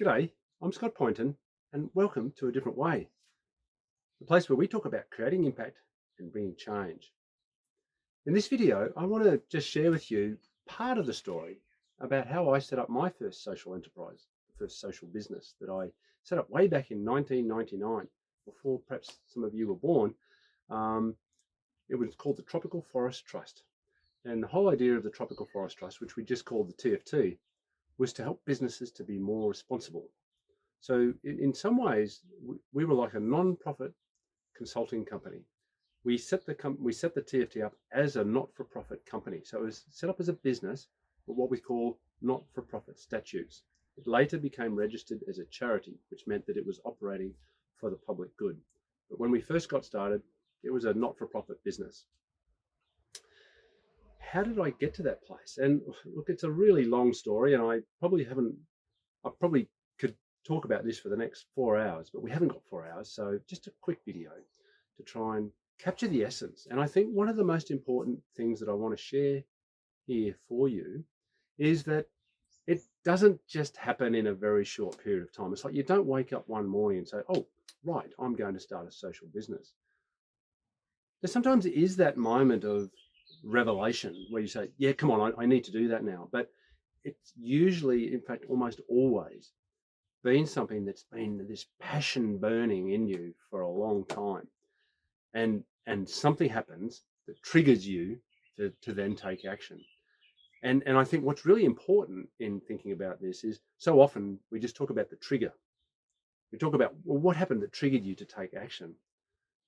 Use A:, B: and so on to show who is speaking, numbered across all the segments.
A: G'day, I'm Scott Poynton, and welcome to A Different Way, the place where we talk about creating impact and bringing change. In this video, I want to just share with you part of the story about how I set up my first social enterprise, the first social business that I set up way back in 1999, before perhaps some of you were born. It was called the Tropical Forest Trust. And the whole idea of the Tropical Forest Trust, which we just called the TFT, was to help businesses to be more responsible. So in some ways, we were like a non-profit consulting company. We set the TFT up as a not-for-profit company. So it was set up as a business with what we call not-for-profit statutes. It later became registered as a charity, which meant that it was operating for the public good. But when we first got started, it was a not-for-profit business. How did I get to that place? And look, it's a really long story, and I probably could talk about this for the next 4 hours, but we haven't got 4 hours. So just a quick video to try and capture the essence. And I think one of the most important things that I want to share here for you is that it doesn't just happen in a very short period of time. It's like you don't wake up one morning and say, oh, right, I'm going to start a social business. There sometimes is that moment of revelation where you say, yeah, come on, I need to do that now. But it's usually, in fact, almost always been something that's been this passion burning in you for a long time. And something happens that triggers you to then take action. And I think what's really important in thinking about this is so often we just talk about the trigger. We talk about, well, what happened that triggered you to take action?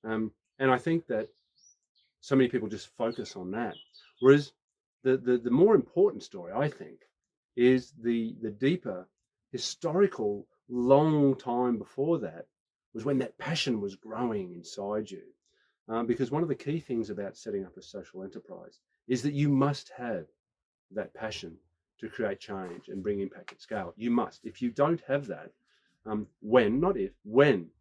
A: And I think that so many people just focus on that. Whereas the more important story, I think, is the deeper historical long time before that was when that passion was growing inside you. Because one of the key things about setting up a social enterprise is that you must have that passion to create change and bring impact at scale. You must. If you don't have that, when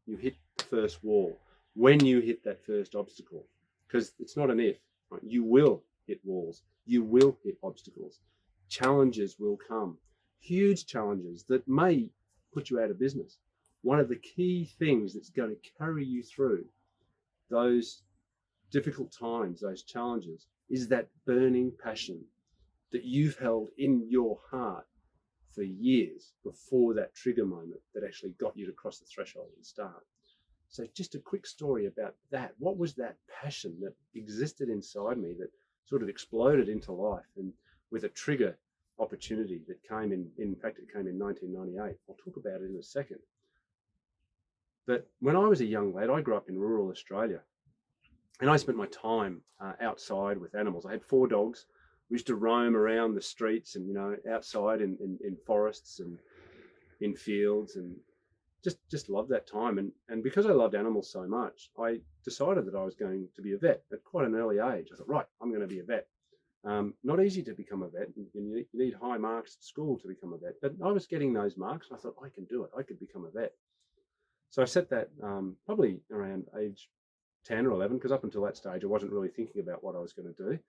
A: you hit the first wall, when you hit that first obstacle, because it's not an if, right? You will hit walls, you will hit obstacles, challenges will come, huge challenges that may put you out of business. One of the key things that's going to carry you through those difficult times, those challenges, is that burning passion that you've held in your heart for years before that trigger moment that actually got you to cross the threshold and start. So just a quick story about that. What was that passion that existed inside me that sort of exploded into life, and with a trigger opportunity that came in fact, it came in 1998. I'll talk about it in a second. But when I was a young lad, I grew up in rural Australia, and I spent my time outside with animals. I had 4 dogs. We used to roam around the streets and, outside in forests and in fields, and just loved that time. And because I loved animals so much, I decided that I was going to be a vet at quite an early age. I thought, right, I'm going to be a vet. Not easy to become a vet. You need high marks at school to become a vet. But I was getting those marks, and I thought, I can do it. I could become a vet. So I set that probably around age 10 or 11, because up until that stage, I wasn't really thinking about what I was going to do.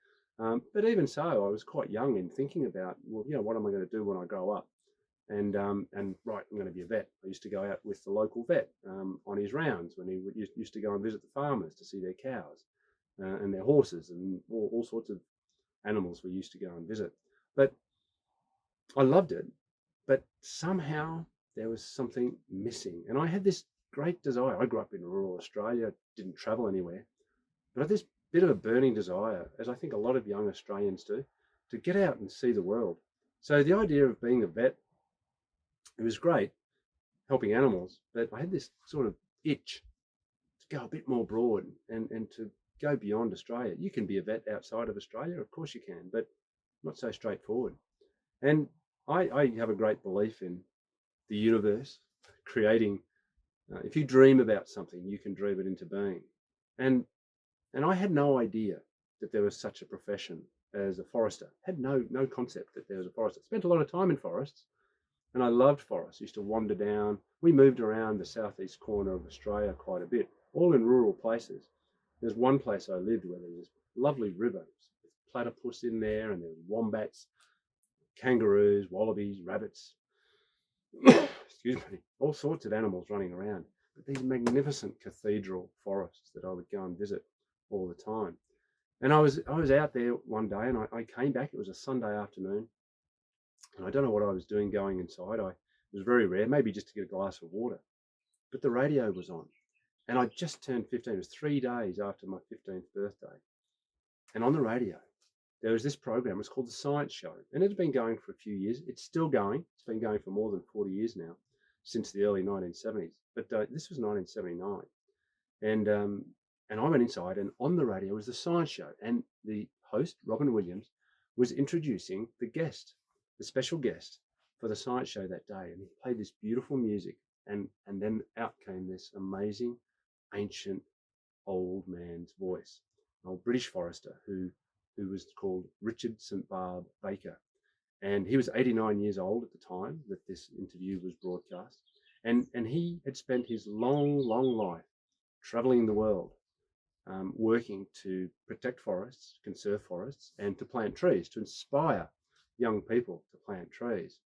A: But even so, I was quite young in thinking about, well, what am I going to do when I grow up? And right, I'm going to be a vet. I used to go out with the local vet on his rounds when he used to go and visit the farmers to see their cows and their horses and all sorts of animals we used to go and visit. But I loved it, but somehow there was something missing. And I had this great desire. I grew up in rural Australia, didn't travel anywhere, but I had this bit of a burning desire, as I think a lot of young Australians do, to get out and see the world. So the idea of being a vet, it was great, helping animals, but I had this sort of itch to go a bit more broad and to go beyond Australia. You can be a vet outside of Australia, of course you can, but not so straightforward. And I have a great belief in the universe creating. If you dream about something, you can dream it into being. And I had no idea that there was such a profession as a forester. Had no concept that there was a forester. Spent a lot of time in forests, and I loved forests. Used to wander down. We moved around the southeast corner of Australia quite a bit, all in rural places. There's one place I lived where there was this lovely river with platypus in there, and there were wombats, kangaroos, wallabies, rabbits. Excuse all sorts of animals running around, but these magnificent cathedral forests that I would go and visit all the time. And I was out there one day, and I came back. It was a Sunday afternoon, and I don't know what I was doing going inside. It was very rare, maybe just to get a glass of water, but the radio was on, and I just turned 15. It was 3 days after my 15th birthday, and on the radio there was this program. It's called The Science Show, and it had been going for a few years. It's still going. It's been going for more than 40 years now, since the early 1970s. But this was 1979, and I went inside, and on the radio was The Science Show, and the host, Robin Williams, was introducing the special guest for The Science Show that day, and he played this beautiful music, and then out came this amazing, ancient, old man's voice, an old British forester who was called Richard St. Barb Baker. And he was 89 years old at the time that this interview was broadcast. And he had spent his long life traveling the world, working to protect forests, conserve forests, and to plant trees, to inspire young people to plant trees.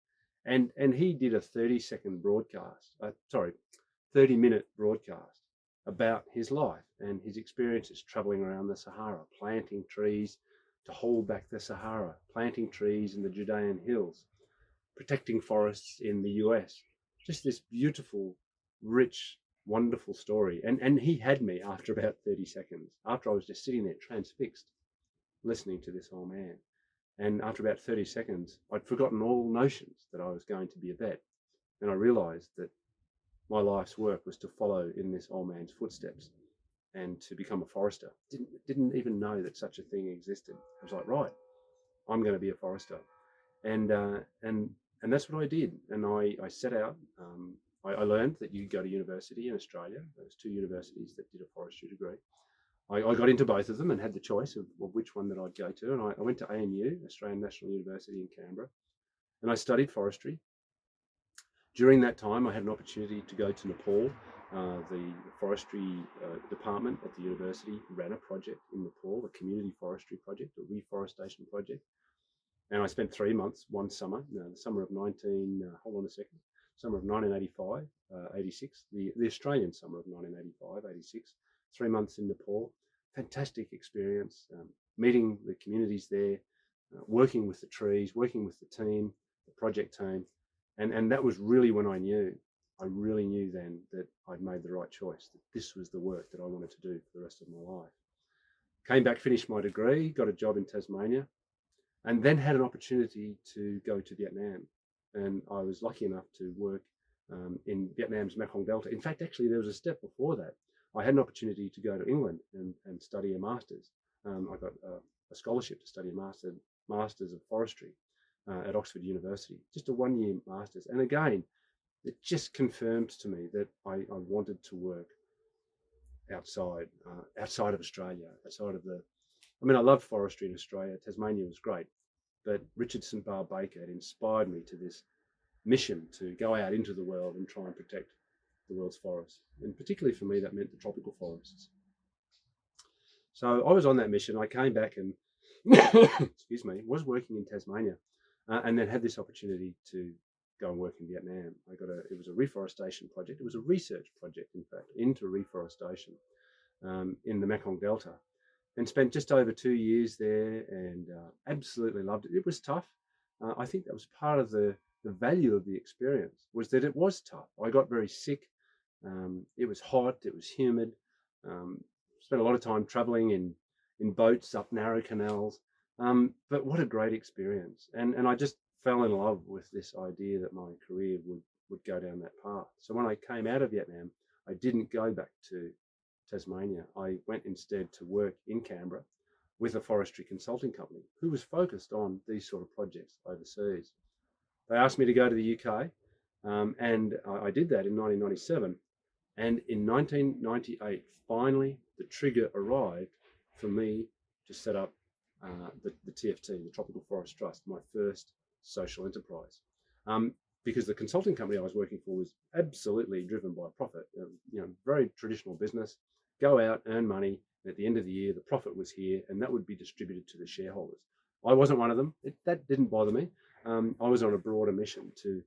A: And he did a 30-minute broadcast about his life and his experiences traveling around the Sahara, planting trees to hold back the Sahara, planting trees in the Judean hills, protecting forests in the US. Just this beautiful, rich, wonderful story. And he had me after about 30 seconds, after I was just sitting there transfixed, listening to this old man. And after about 30 seconds, I'd forgotten all notions that I was going to be a vet. And I realized that my life's work was to follow in this old man's footsteps and to become a forester. Didn't even know that such a thing existed. I was like, right, I'm going to be a forester. And that's what I did. And I set out. I learned that you could go to university in Australia. There was 2 universities that did a forestry degree. I got into both of them and had the choice of which one that I'd go to. And I went to ANU, Australian National University in Canberra, and I studied forestry. During that time, I had an opportunity to go to Nepal. The forestry department at the university ran a project in Nepal, a community forestry project, a reforestation project. And I spent 3 months, one summer, the summer of 1985, 86, the Australian summer of 1985, 86, 3 months in Nepal. Fantastic experience, meeting the communities there, working with the trees, working with the team, the project team. And that was really when I really knew then that I'd made the right choice, that this was the work that I wanted to do for the rest of my life. Came back, finished my degree, got a job in Tasmania, and then had an opportunity to go to Vietnam. And I was lucky enough to work in Vietnam's Mekong Delta. In fact, actually, there was a step before that. I had an opportunity to go to England and study a master's. I got a scholarship to study a master's of forestry at Oxford University, just a 1-year master's. And again, it just confirmed to me that I wanted to work outside of Australia, I loved forestry in Australia. Tasmania was great, but Richard St. Barb Baker had inspired me to this mission to go out into the world and try and protect the world's forests. And particularly for me, that meant the tropical forests. So I was on that mission. I came back and, was working in Tasmania, and then had this opportunity to go and work in Vietnam. It was a reforestation project. It was a research project, in fact, into reforestation in the Mekong Delta, and spent just over 2 years there, and absolutely loved it. It was tough. I think that was part of the value of the experience, was that it was tough. I got very sick. It was hot. It was humid. Spent a lot of time traveling in boats up narrow canals. But what a great experience. And I just fell in love with this idea that my career would go down that path. So when I came out of Vietnam, I didn't go back to Tasmania. I went instead to work in Canberra with a forestry consulting company who was focused on these sort of projects overseas. They asked me to go to the UK, and I did that in 1997. And in 1998, finally, the trigger arrived for me to set up the TFT, the Tropical Forest Trust, my first social enterprise. Because the consulting company I was working for was absolutely driven by profit. Very traditional business. Go out, earn money, and at the end of the year, the profit was here, and that would be distributed to the shareholders. I wasn't one of them. That didn't bother me. I was on a broader mission to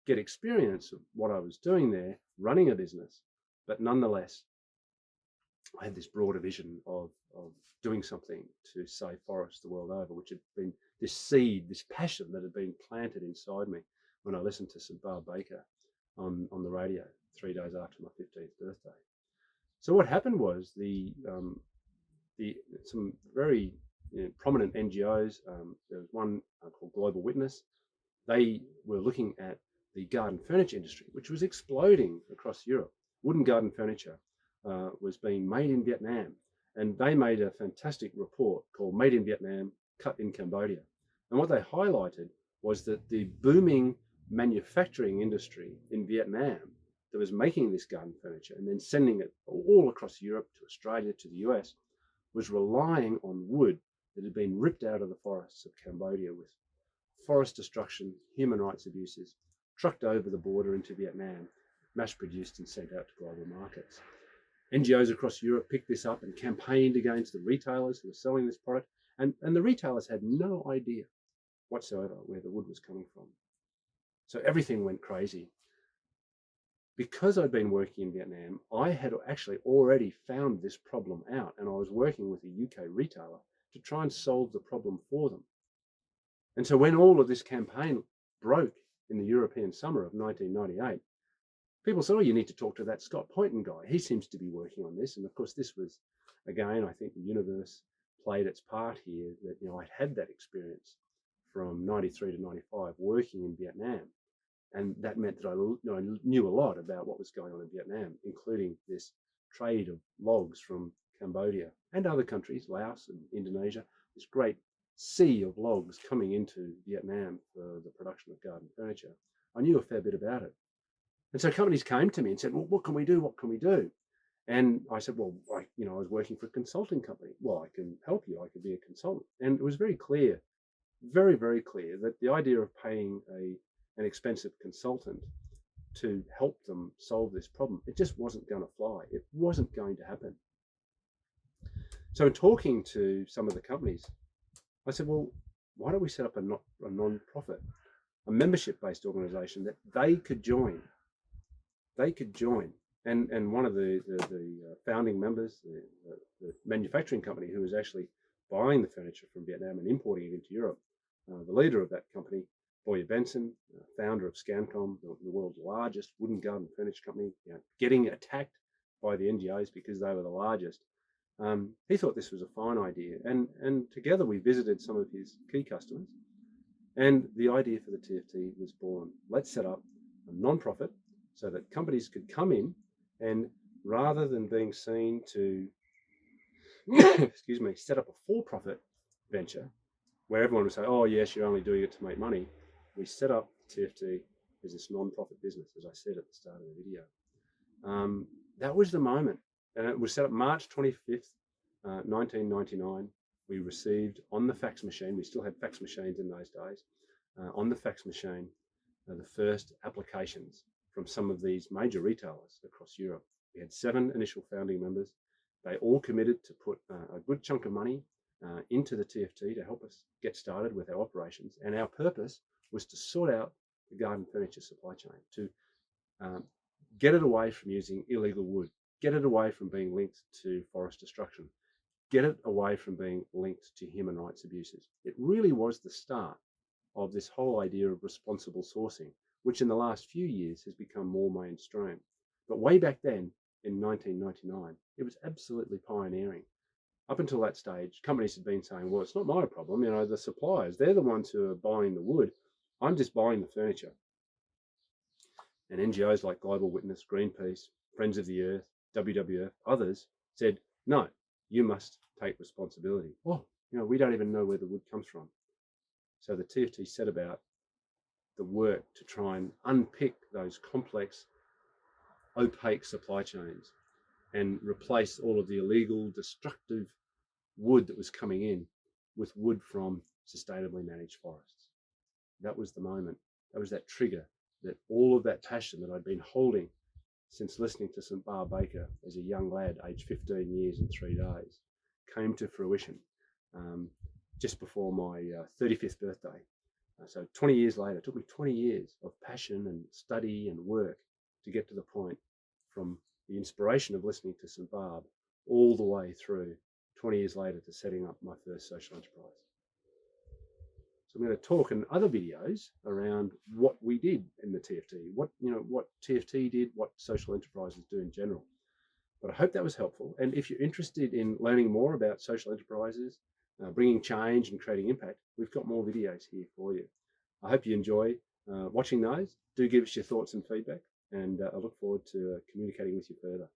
A: get experience of what I was doing there, running a business, but nonetheless, I had this broader vision of doing something to save forests the world over, which had been this seed, this passion that had been planted inside me when I listened to 𝘂𝗪𝗪𝗪 on the radio 3 days after my 15th birthday. So what happened was some very prominent NGOs. There was one called Global Witness. They were looking at the garden furniture industry, which was exploding across Europe. Wooden garden furniture was being made in Vietnam, and they made a fantastic report called Made in Vietnam, Cut in Cambodia. And what they highlighted was that the booming manufacturing industry in Vietnam that was making this garden furniture and then sending it all across Europe to Australia to the US was relying on wood that had been ripped out of the forests of Cambodia with forest destruction, human rights abuses, trucked over the border into Vietnam, mass produced and sent out to global markets. NGOs across Europe picked this up and campaigned against the retailers who were selling this product, and the retailers had no idea whatsoever where the wood was coming from. So everything went crazy. Because I'd been working in Vietnam, I had actually already found this problem out, and I was working with a UK retailer to try and solve the problem for them. And so when all of this campaign broke in the European summer of 1998, people said, oh, you need to talk to that Scott Poynton guy. He seems to be working on this. And of course, this was, again, I think the universe played its part here, that, I'd had that experience from 93 to 95 working in Vietnam. And that meant that I knew a lot about what was going on in Vietnam, including this trade of logs from Cambodia and other countries, Laos and Indonesia, this great sea of logs coming into Vietnam for the production of garden furniture. I knew a fair bit about it. And so companies came to me and said, well, what can we do? What can we do? And I said, well, I was working for a consulting company. Well, I can help you. I could be a consultant. And it was very clear, very, very clear that the idea of paying an expensive consultant to help them solve this problem, it just wasn't going to fly. It wasn't going to happen. So in talking to some of the companies, I said, well, why don't we set up a non-profit, a membership-based organization that they could join? They could join. And one of the founding members, the manufacturing company who was actually buying the furniture from Vietnam and importing it into Europe, the leader of that company, 𝘂𝗪𝗪𝗪𝗪, founder of 𝘂𝗹𝗹𝗡, the world's largest wooden garden furniture company, getting attacked by the NGOs because they were the largest. He thought this was a fine idea, and together we visited some of his key customers, and the idea for the TFT was born. Let's set up a non-profit so that companies could come in, and rather than being seen to set up a for-profit venture where everyone would say, oh yes, you're only doing it to make money, we set up TFT as this non-profit business, as I said at the start of the video. That was the moment. And it was set up March 25th, 1999. We received on the fax machine, we still had fax machines in those days, on the fax machine, the first applications from some of these major retailers across Europe. We had 7 initial founding members. They all committed to put a good chunk of money into the TFT to help us get started with our operations. And our purpose was to sort out the garden furniture supply chain, to get it away from using illegal wood, get it away from being linked to forest destruction, get it away from being linked to human rights abuses. It really was the start of this whole idea of responsible sourcing, which in the last few years has become more mainstream. But way back then, in 1999, it was absolutely pioneering. Up until that stage, companies had been saying, well, it's not my problem, the suppliers, they're the ones who are buying the wood. I'm just buying the furniture. And NGOs like Global Witness, Greenpeace, Friends of the Earth, WWF, others said, no, you must take responsibility. Oh, we don't even know where the wood comes from. So the TFT set about the work to try and unpick those complex, opaque supply chains and replace all of the illegal, destructive wood that was coming in with wood from sustainably managed forests. That was the moment. That was that trigger, that all of that passion that I'd been holding since listening to 𝘂𝗪𝗪𝗪𝗪 as a young lad, aged 15 years and 3 days, came to fruition just before my 35th birthday. So 20 years later, it took me 20 years of passion and study and work to get to the point, from the inspiration of listening to St. Barb all the way through 20 years later to setting up my first social enterprise. So I'm going to talk in other videos around what we did in the TFT, what TFT did, what social enterprises do in general. But I hope that was helpful. And if you're interested in learning more about social enterprises, bringing change and creating impact, we've got more videos here for you. I hope you enjoy watching those. Do give us your thoughts and feedback, and I look forward to communicating with you further.